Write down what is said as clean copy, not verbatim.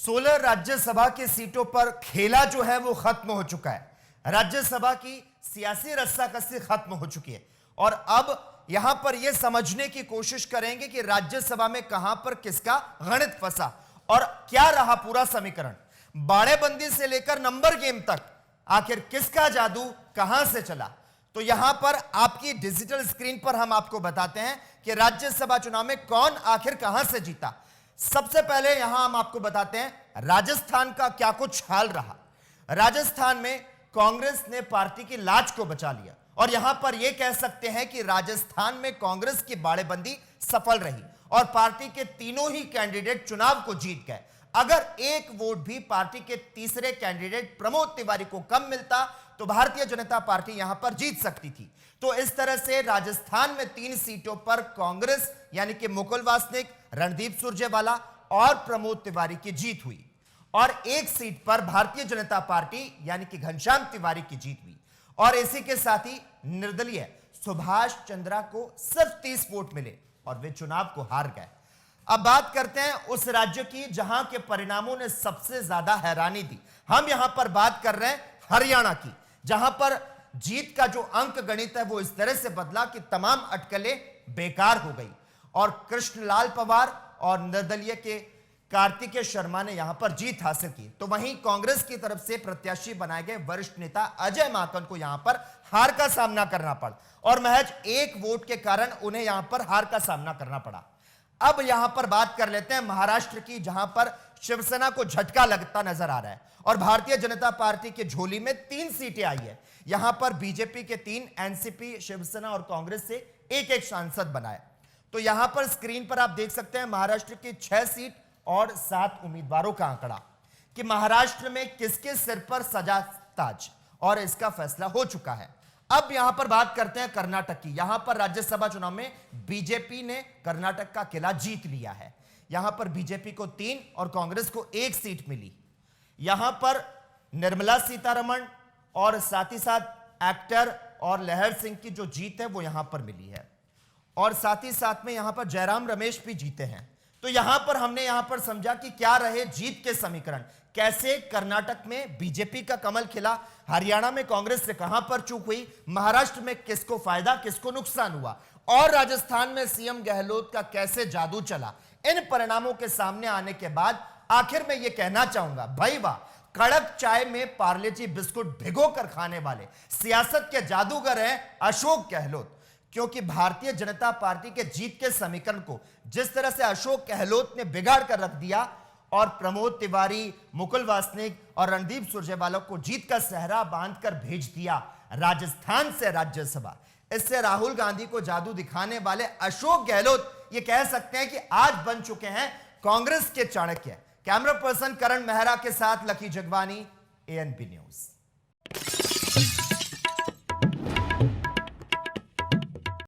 16 राज्यसभा की सीटों पर खेला जो है वो खत्म हो चुका है। राज्यसभा की सियासी रस्साकसी खत्म हो चुकी है और अब यहां पर यह समझने की कोशिश करेंगे कि राज्यसभा में कहां पर किसका गणित फंसा और क्या रहा पूरा समीकरण। बाड़ेबंदी से लेकर नंबर गेम तक आखिर किसका जादू कहां से चला। तो यहां पर आपकी डिजिटल स्क्रीन पर हम आपको बताते हैं कि राज्यसभा चुनाव में कौन आखिर कहां से जीता। सबसे पहले यहां हम आपको बताते हैं राजस्थान का क्या कुछ हाल रहा। राजस्थान में कांग्रेस ने पार्टी की लाज को बचा लिया और यहां पर यह कह सकते हैं कि राजस्थान में कांग्रेस की बाड़ेबंदी सफल रही और पार्टी के तीनों ही कैंडिडेट चुनाव को जीत गए। अगर एक वोट भी पार्टी के तीसरे कैंडिडेट प्रमोद तिवारी को कम मिलता तो भारतीय जनता पार्टी यहां पर जीत सकती थी। तो इस तरह से राजस्थान में 3 सीटों पर कांग्रेस यानी कि मुकुल वासनिक, रणदीप सुरजेवाला और प्रमोद तिवारी की जीत हुई और एक सीट पर भारतीय जनता पार्टी यानी कि घनश्याम तिवारी की जीत हुई और इसी के साथ ही निर्दलीय सुभाष चंद्रा को सिर्फ 30 वोट मिले और वे चुनाव को हार गए। अब बात करते हैं उस राज्य की जहां के परिणामों ने सबसे ज्यादा हैरानी दी। हम यहां पर बात कर रहे हैं हरियाणा की, जहां पर जीत का जो अंक गणित है वो इस तरह से बदला कि तमाम अटकलें बेकार हो गई और कृष्णलाल पवार और निर्दलीय के कार्तिकेय शर्मा ने यहां पर जीत हासिल की। तो वहीं कांग्रेस की तरफ से प्रत्याशी बनाए गए वरिष्ठ नेता अजय माकन को यहां पर हार का सामना करना पड़ा और महज 1 वोट के कारण उन्हें यहां पर हार का सामना करना पड़ा। अब यहां पर बात कर लेते हैं महाराष्ट्र की, जहां पर शिवसेना को झटका लगता नजर आ रहा है और भारतीय जनता पार्टी की झोली में 3 सीटें आई है। यहां पर बीजेपी के 3, एनसीपी, शिवसेना और कांग्रेस से एक सांसद बनाए। तो यहां पर स्क्रीन पर आप देख सकते हैं महाराष्ट्र की 6 सीट और 7 उम्मीदवारों का आंकड़ा कि महाराष्ट्र में किसके सिर पर सजा ताज, और इसका फैसला हो चुका है। अब यहां पर बात करते हैं कर्नाटक की। यहां पर राज्यसभा चुनाव में बीजेपी ने कर्नाटक का किला जीत लिया है। यहां पर बीजेपी को 3 और कांग्रेस को 1 सीट मिली। यहां पर निर्मला सीतारमण और साथ ही साथ एक्टर और लहर सिंह की जो जीत है वो यहां पर मिली है और साथ ही साथ में यहां पर जयराम रमेश भी जीते हैं। तो यहां पर हमने यहां पर समझा कि क्या रहे जीत के समीकरण, कैसे कर्नाटक में बीजेपी का कमल खिला, हरियाणा में कांग्रेस से कहां पर चूक हुई, महाराष्ट्र में किसको फायदा किसको नुकसान हुआ और राजस्थान में सीएम गहलोत का कैसे जादू चला। इन परिणामों के सामने आने के बाद आखिर में यह कहना चाहूंगा, भाई वाह, कड़क चाय में पार्ले जी बिस्कुट भिगो कर खाने वाले सियासत के जादूगर हैं अशोक गहलोत। क्योंकि भारतीय जनता पार्टी के जीत के समीकरण को जिस तरह से अशोक गहलोत ने बिगाड़ कर रख दिया और प्रमोद तिवारी, मुकुल वासनिक और रणदीप सुरजेवाला को जीत का सहरा बांधकर भेज दिया राजस्थान से राज्यसभा, इससे राहुल गांधी को जादू दिखाने वाले अशोक गहलोत ये कह सकते हैं कि आज बन चुके हैं कांग्रेस के चाणक्य। कैमरा पर्सन करण मेहरा के साथ लकी जगवानी, एएनबी न्यूज।